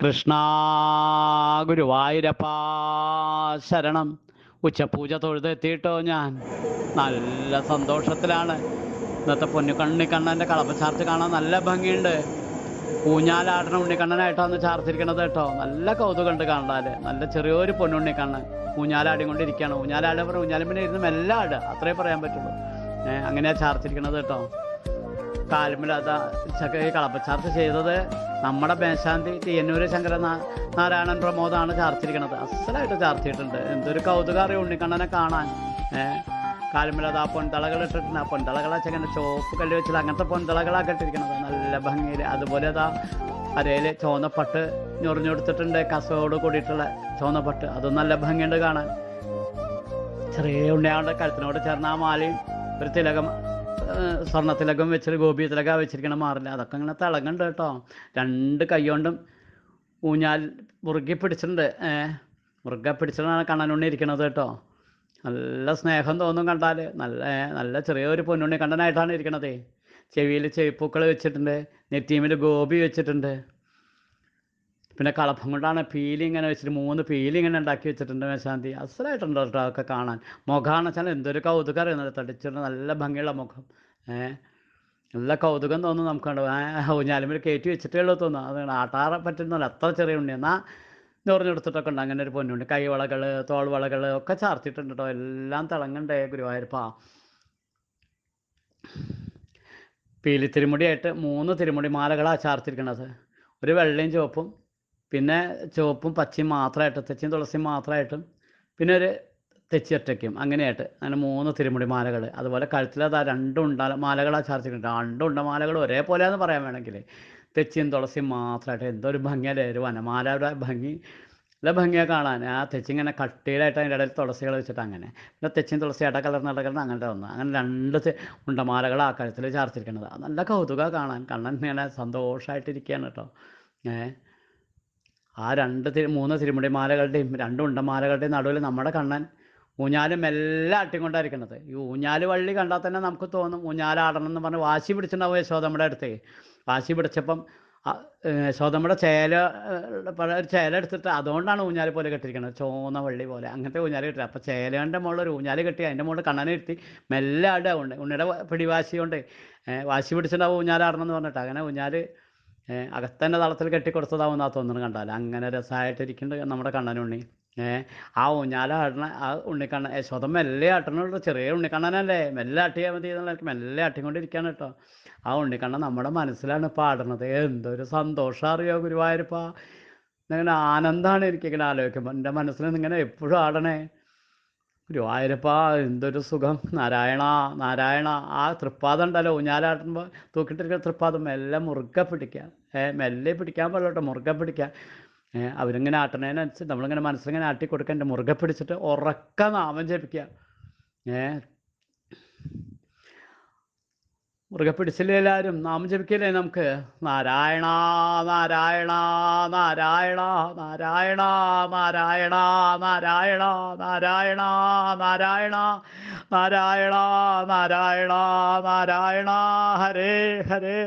കൃഷ്ണ ഗുരുവായൂരപ്പാ ശരണം. ഉച്ചപൂജ തൊഴുതെത്തിയിട്ടോ ഞാൻ. നല്ല സന്തോഷത്തിലാണ്. ഇന്നത്തെ പൊന്നുകണ്ണിക്കണ്ണൻ്റെ കളപ്പ ചാർത്ത് കാണാൻ നല്ല ഭംഗിയുണ്ട്. ഊഞ്ഞാലാടണ ഉണ്ണിക്കണ്ണനായിട്ടാണ് ചാർത്തിരിക്കണത് കേട്ടോ. നല്ല കൗതുകമുണ്ട് കാണാൻ. നല്ല ചെറിയൊരു പൊന്നുണ്ണിക്കണ്ണൻ ഊഞ്ഞാലാടിക്കൊണ്ടിരിക്കുകയാണ്. ഊഞ്ഞാലാടുമ്പോൾ ഊഞ്ഞാലിമ്പിനെ ഇരുന്ന് മെല്ലെ ആടുക, അത്രേ പറയാൻ പറ്റുള്ളൂ. അങ്ങനെയാണ് ചാർത്തിരിക്കണത് കേട്ടോ. കാലുമ്പിൽ അതാ ഈ കളപ്പച്ചാർത്ത് ചെയ്തത് നമ്മുടെ മേശാന്തി തീയന്നൂര് ശങ്കര നാരായണൻ പ്രമോദാണ് ചാർത്തിരിക്കണത്. അസലായിട്ട് ചാർത്തിയിട്ടുണ്ട്. എന്തൊരു കൗതുകം അറിയാം ഉണ്ണിക്കണ്ണനെ കാണാൻ. കാലുമ്പിൽ അതാ പൊൻതളകൾ ഇട്ടിട്ടുണ്ട്. ആ പൊൻതളകളെ വെച്ചങ്ങനെ ചോപ്പ് കല്ല് വെച്ചിട്ട് അങ്ങനത്തെ പൊൻതളകളാക്കി ഇട്ടിരിക്കണത് നല്ല ഭംഗിയിൽ. അതുപോലെ അതാ അരയിൽ ചുവന്നപ്പട്ട് ഞൊറിഞ്ഞെടുത്തിട്ടുണ്ട്, കസവോട് കൂടിയിട്ടുള്ള ചുവന്നപ്പട്ട്. അതും നല്ല ഭംഗിയുണ്ട് കാണാൻ. ചെറിയ ഉണ്ണിയാളുടെ കഴുത്തിനോട് ചേർന്ന ആ മാലയും ഒരു തിലകം, സ്വർണ്ണത്തിലകം വെച്ചിട്ട് ഗോപി തിലക വെച്ചിരിക്കണം മാറില്ല. അതൊക്കെ ഇങ്ങനെ തിളങ്ങുന്നുണ്ട് കേട്ടോ. രണ്ട് കൈകൊണ്ടും ഊഞ്ഞാൽ മുറുകെ പിടിച്ചിട്ടുണ്ട്. മുറുകെ പിടിച്ചിട്ടാണ് കണ്ണനുണ്ണി ഇരിക്കണത് കേട്ടോ. നല്ല സ്നേഹം തോന്നും കണ്ടാൽ. നല്ല ചെറിയൊരു പൊന്നുണ്ണി കണ്ണനായിട്ടാണ് ഇരിക്കണത്. ചെവിയിൽ ചെവിപ്പൂക്കൾ വെച്ചിട്ടുണ്ട്, നെറ്റീമിൽ ഗോപി വെച്ചിട്ടുണ്ട്. പിന്നെ കളപ്പം കൊണ്ടാണ് പീലി ഇങ്ങനെ വെച്ചിട്ട് 3 പീലി ഇങ്ങനെ ഉണ്ടാക്കി വെച്ചിട്ടുണ്ട് മേശാന്തി. അസലായിട്ടുണ്ട് കേട്ടോ അതൊക്കെ കാണാൻ. മുഖമാണെന്ന് വെച്ചാൽ എന്തൊരു കൗതുകം അറിയുന്നത്. തടിച്ചിട്ട് നല്ല ഭംഗിയുള്ള മുഖം. നല്ല കൗതുകം തോന്നും നമുക്കുണ്ട്. ഊഞ്ഞാലുമ്പിൽ കയറ്റി വെച്ചിട്ടേ ഉള്ളൂ തോന്നും. അത് ആട്ടാറെ പറ്റുന്നില്ല, അത്ര ചെറിയ ഉണ്ണി. എന്നാൽ ഞൊറിഞ്ഞെടുത്തിട്ടൊക്കെ ഉണ്ട് അങ്ങനെ ഒരു പൊന്നുണ്ട്. കൈവളകൾ, തോൾവളകൾ ഒക്കെ ചാർത്തിയിട്ടുണ്ട് കേട്ടോ. എല്ലാം തിളങ്ങണ്ടേ ഗുരുവായൂരപ്പാ. പീലി തിരുമുടിയായിട്ട് 3 തിരുമുടി മാലകളാണ് ചാർത്തിരിക്കണത്. ഒരു വെള്ളയും ചുവപ്പും, പിന്നെ ചുവപ്പും പച്ചയും മാത്രമായിട്ട്, തെച്ചിയും തുളസിയും മാത്രമായിട്ടും, പിന്നെ ഒരു തെച്ചി ഒറ്റയ്ക്കും, അങ്ങനെയായിട്ട് അങ്ങനെ 3 തിരുമുടി മാലകൾ. അതുപോലെ കഴുത്തിലതാ 2 മാലകളാണ് ചാർത്തിട്ടുണ്ട്. 2 മാലകൾ ഒരേപോലെയാണെന്ന് പറയാൻ വേണമെങ്കിൽ. തെച്ചിയും തുളസിയും മാത്രമായിട്ട് എന്തൊരു ഭംഗിയല്ലേ ഒരു വനമാലയുടെ ഭംഗി. നല്ല ഭംഗിയാണ് കാണാൻ. ആ തെച്ചി ഇങ്ങനെ കട്ടിയിലായിട്ട് അതിൻ്റെ ഇടയിൽ തുളസികൾ വെച്ചിട്ട് അങ്ങനെ. പിന്നെ തെച്ചിയും തുളസിയായിട്ട് കലർന്നിടക്കുന്ന അങ്ങനത്തെ ഒന്ന്. അങ്ങനെ 2 ഉണ്ടമാലകൾ ആ കഴുത്തിൽ ചാർത്തിരിക്കുന്നത്. നല്ല കൗതുകമാണ് കാണാൻ. കണ്ണൻ ഇങ്ങനെ സന്തോഷമായിട്ടിരിക്കുകയാണ് കേട്ടോ. ആ 3 തിരുമുടി മാലകളുടെയും 2 ഉണ്ടമാലകളുടെയും നടുവിൽ നമ്മുടെ കണ്ണൻ ഊഞ്ഞാലും എല്ലാം ആട്ടിക്കൊണ്ടായിരിക്കണത്. ഈ ഊഞ്ഞാല് വള്ളി കണ്ടാൽ തന്നെ നമുക്ക് തോന്നും ഊഞ്ഞാലാടണം എന്ന് പറഞ്ഞ് വാശി പിടിച്ചിട്ടുണ്ടാവും യശോദമ്മയുടെ അടുത്ത്. വാശി പിടിച്ചപ്പം യശോദമ്മയുടെ ഒരു ചേല എടുത്തിട്ട് അതുകൊണ്ടാണ് ഊഞ്ഞാല് പോലെ കെട്ടിയിരിക്കുന്നത്. ചോന്ന വള്ളി പോലെ അങ്ങനത്തെ ഊഞ്ഞാല് കെട്ടി. അപ്പോൾ ചേലേൻ്റെ മുകളിൽ ഒരു ഊഞ്ഞാല് കെട്ടി അതിൻ്റെ മുകളിൽ കണ്ണനെ ഇരുത്തി മെല്ലെ ആടുക. ഉണ്ണിയുടെ പിടിവാശി കൊണ്ട് വാശി പിടിച്ചിട്ടുണ്ടാവും ഊഞ്ഞാലാടണം എന്ന് പറഞ്ഞിട്ട്. അങ്ങനെ ഊഞ്ഞാല് അകത്തന്നെ തളത്തിൽ കെട്ടിക്കൊടുത്തതാവുന്നാ തോന്നുന്നു കണ്ടാൽ. അങ്ങനെ രസമായിട്ടിരിക്കുന്നുണ്ട് നമ്മുടെ കണ്ണനുണ്ണി. ആ ഊഞ്ഞാലാടണ ആ ഉണ്ണിക്കണ്ണൻ യശോദം മെല്ലെ ആട്ടണുള്ളൂ. ചെറിയ ഉണ്ണിക്കണ്ണനല്ലേ, മെല്ലെ ആട്ടിയാൽ മതി എന്നുള്ളവർക്ക് മെല്ലെ ആട്ടിക്കൊണ്ടിരിക്കുകയാണ് കേട്ടോ. ആ ഉണ്ണിക്കണ്ണൻ നമ്മുടെ മനസ്സിലാണ് ഇപ്പോൾ ആടുന്നത്. എന്തൊരു സന്തോഷം അറിയോ ഗുരുവായൂരപ്പാ. ഇങ്ങനെ ആനന്ദമാണ് എനിക്കിങ്ങനെ ആലോചിക്കുമ്പോൾ. എൻ്റെ മനസ്സിൽ ഇങ്ങനെ എപ്പോഴും ആടണേ ഗുരുവായൂരപ്പാ. എന്തൊരു സുഖം. നാരായണ നാരായണ. ആ തൃപ്പാദം ഉണ്ടല്ലോ ഊഞ്ഞാലാട്ടുമ്പോൾ തൂക്കിയിട്ടിരിക്കുന്ന തൃപ്പാദം മെല്ലെ മുറുകെ പിടിക്കുക. മെല്ലെ പിടിക്കാൻ പാടില്ല കേട്ടോ, മുറുകെ പിടിക്കുക. അവരിങ്ങനെ ആട്ടണതിനനുസരിച്ച് നമ്മളിങ്ങനെ മനസ്സിലിങ്ങനെ ആട്ടി കൊടുക്കുക. എൻ്റെ മുറുകെ പിടിച്ചിട്ട് ഉറക്ക നാമം ജപിക്കുക. മുറുകെ പിടിച്ചില്ലേ എല്ലാവരും? നാമം ജപിക്കില്ലേ നമുക്ക്? നാരായണ നാരായണ നാരായണ നാരായണ നാരായണ നാരായണ നാരായണ നാരായണ നാരായണ നാരായണ നാരായണ ഹരേ ഹരേ.